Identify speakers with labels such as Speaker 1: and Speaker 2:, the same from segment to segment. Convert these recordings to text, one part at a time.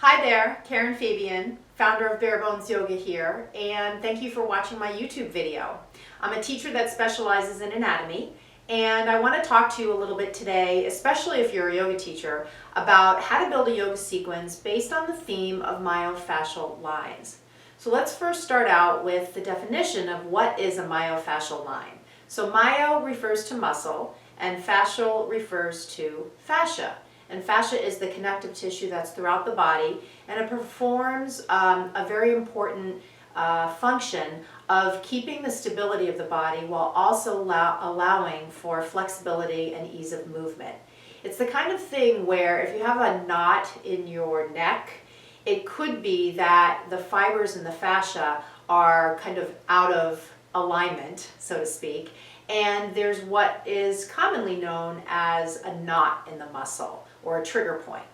Speaker 1: Hi there, Karen Fabian, founder of Bare Bones Yoga here, and thank you for watching my YouTube video. I'm a teacher that specializes in anatomy, and I want to talk to you a little bit today, especially if you're a yoga teacher, about how to build a yoga sequence based on the theme of myofascial lines. So let's first start out with the definition of what is a myofascial line. So myo refers to muscle, and fascial refers to fascia. And fascia is the connective tissue that's throughout the body, and it performs a very important function of keeping the stability of the body while also allowing for flexibility and ease of movement. It's the kind of thing where if you have a knot in your neck, it could be that the fibers in the fascia are kind of out of alignment, so to speak, and there's what is commonly known as a knot in the muscle or a trigger point.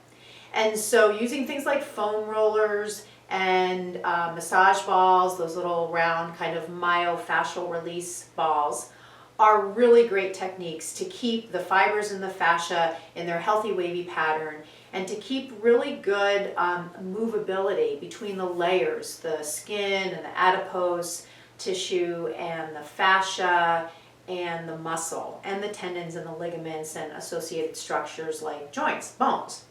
Speaker 1: And so using things like foam rollers and massage balls, those little round kind of myofascial release balls, are really great techniques to keep the fibers in the fascia in their healthy wavy pattern and to keep really good movability between the layers, the skin and the adipose tissue and the fascia and the muscle and the tendons and the ligaments and associated structures like joints, bones.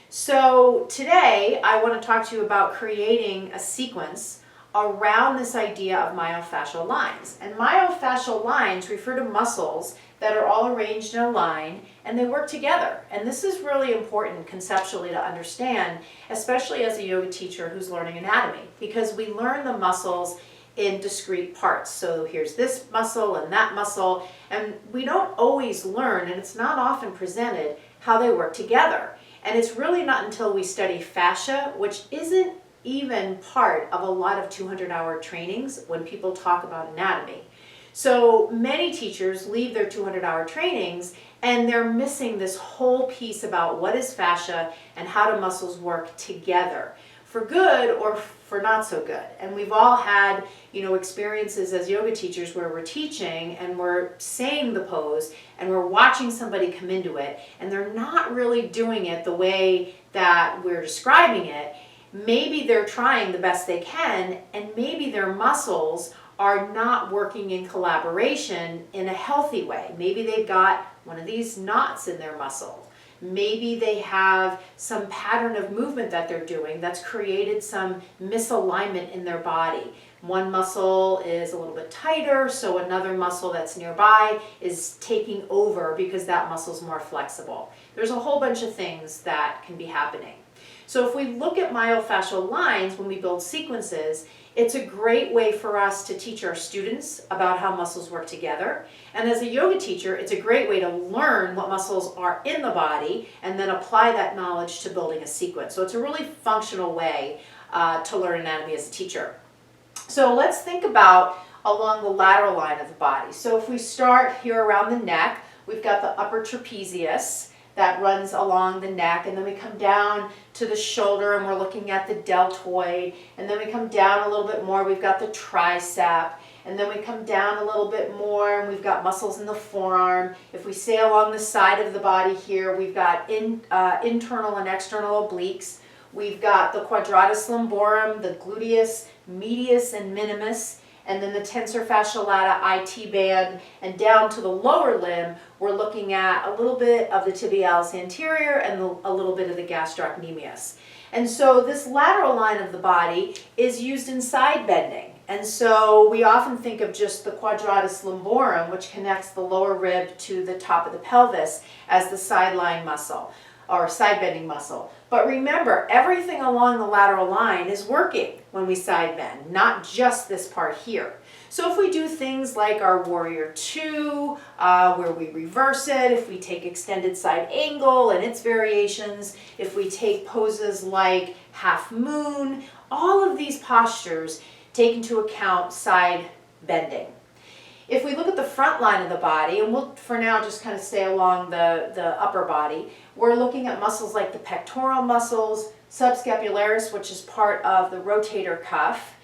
Speaker 1: So today I want to talk to you about creating a sequence around this idea of myofascial lines. And myofascial lines refer to muscles that are all arranged in a line and they work together. And this is really important conceptually to understand, especially as a yoga teacher who's learning anatomy, because we learn the muscles in discrete parts. So here's this muscle and that muscle, and we don't always learn, and it's not often presented, how they work together. And it's really not until we study fascia, which isn't even part of a lot of 200-hour trainings when people talk about anatomy. So many teachers leave their 200-hour trainings and they're missing this whole piece about what is fascia and how do muscles work together, for good or for not so good. And we've all had, experiences as yoga teachers where we're teaching and we're saying the pose and we're watching somebody come into it and they're not really doing it the way that we're describing it. Maybe they're trying the best they can and maybe their muscles are not working in collaboration in a healthy way. Maybe they've got one of these knots in their muscle. Maybe they have some pattern of movement that they're doing that's created some misalignment in their body. One muscle is a little bit tighter, so another muscle that's nearby is taking over because that muscle's more flexible. There's a whole bunch of things that can be happening. So if we look at myofascial lines when we build sequences, it's a great way for us to teach our students about how muscles work together. And as a yoga teacher, it's a great way to learn what muscles are in the body and then apply that knowledge to building a sequence. So it's a really functional way to learn anatomy as a teacher. So let's think about along the lateral line of the body. So if we start here around the neck, we've got the upper trapezius that runs along the neck, and then we come down to the shoulder and we're looking at the deltoid, and then we come down a little bit more, we've got the tricep, and then we come down a little bit more and we've got muscles in the forearm. If we stay along the side of the body here, we've got internal and external obliques. We've got the quadratus lumborum, the gluteus medius and minimus, and then the tensor fasciae lata IT band, and down to the lower limb, we're looking at a little bit of the tibialis anterior and a little bit of the gastrocnemius. And so this lateral line of the body is used in side bending. And so we often think of just the quadratus lumborum, which connects the lower rib to the top of the pelvis, as the sideline muscle or side bending muscle. But remember, everything along the lateral line is working when we side bend, not just this part here. So if we do things like our warrior two, where we reverse it, if we take extended side angle and its variations, if we take poses like half moon, all of these postures take into account side bending. If we look at the front line of the body, and we'll for now just kind of stay along the upper body, we're looking at muscles like the pectoral muscles, subscapularis, which is part of the rotator cuff,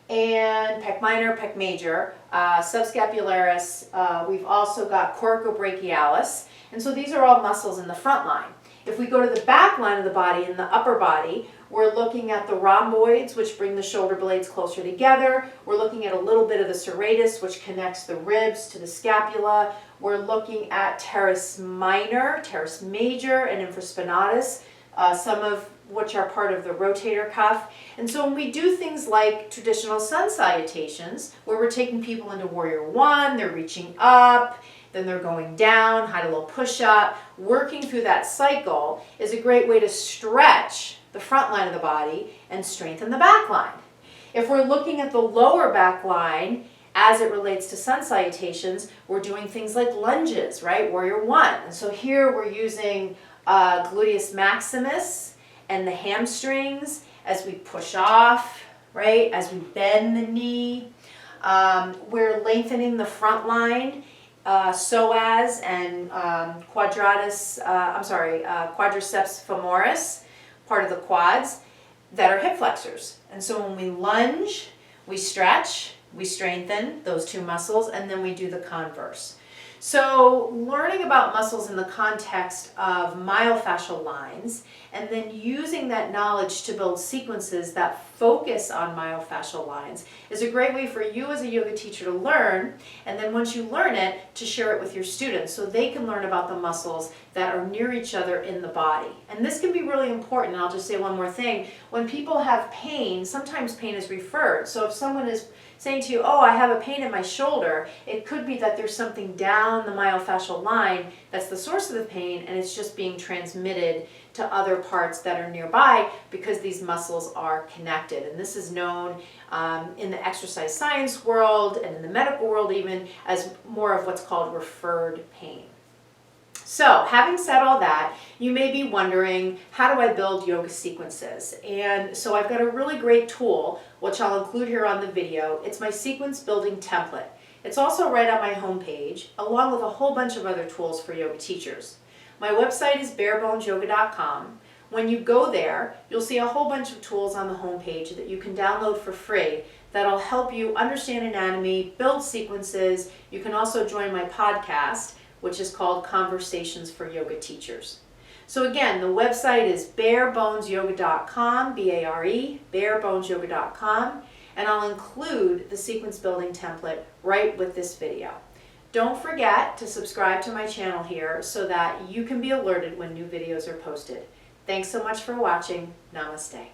Speaker 1: and pec minor, pec major, subscapularis. We've also got coracobrachialis, and so these are all muscles in the front line. If we go to the back line of the body, in the upper body, We're looking at the rhomboids, which bring the shoulder blades closer together. We're looking at a little bit of the serratus, which connects the ribs to the scapula. We're looking at teres minor, teres major, and infraspinatus, some of which are part of the rotator cuff. And so when we do things like traditional sun salutations, where we're taking people into warrior one, they're reaching up, then they're going down, high to low push-up, working through that cycle is a great way to stretch the front line of the body and strengthen the back line. If we're looking at the lower back line as it relates to sun salutations, we're doing things like lunges, right? Warrior one. And so here we're using gluteus maximus and the hamstrings as we push off, right? As we bend the knee. We're lengthening the front line, psoas and quadriceps femoris, part of the quads, that are hip flexors. And so when we lunge, we stretch, we strengthen those two muscles, and then we do the converse. So learning about muscles in the context of myofascial lines and then using that knowledge to build sequences that focus on myofascial lines is a great way for you as a yoga teacher to learn, and then once you learn it, to share it with your students so they can learn about the muscles that are near each other in the body. And this can be really important, and I'll just say one more thing. When people have pain, sometimes pain is referred. So if someone is saying to you, oh, I have a pain in my shoulder, it could be that there's something down the myofascial line that's the source of the pain, and it's just being transmitted to other parts that are nearby because these muscles are connected. And this is known in the exercise science world and in the medical world even as more of what's called referred pain. So, having said all that, you may be wondering, how do I build yoga sequences? And so I've got a really great tool, which I'll include here on the video. It's my sequence building template. It's also right on my homepage, along with a whole bunch of other tools for yoga teachers. My website is barebonesyoga.com. When you go there, you'll see a whole bunch of tools on the homepage that you can download for free that'll help you understand anatomy, build sequences. You can also join my podcast, which is called Conversations for Yoga Teachers. So again, the website is barebonesyoga.com, B-A-R-E, barebonesyoga.com, and I'll include the sequence building template right with this video. Don't forget to subscribe to my channel here so that you can be alerted when new videos are posted. Thanks so much for watching. Namaste.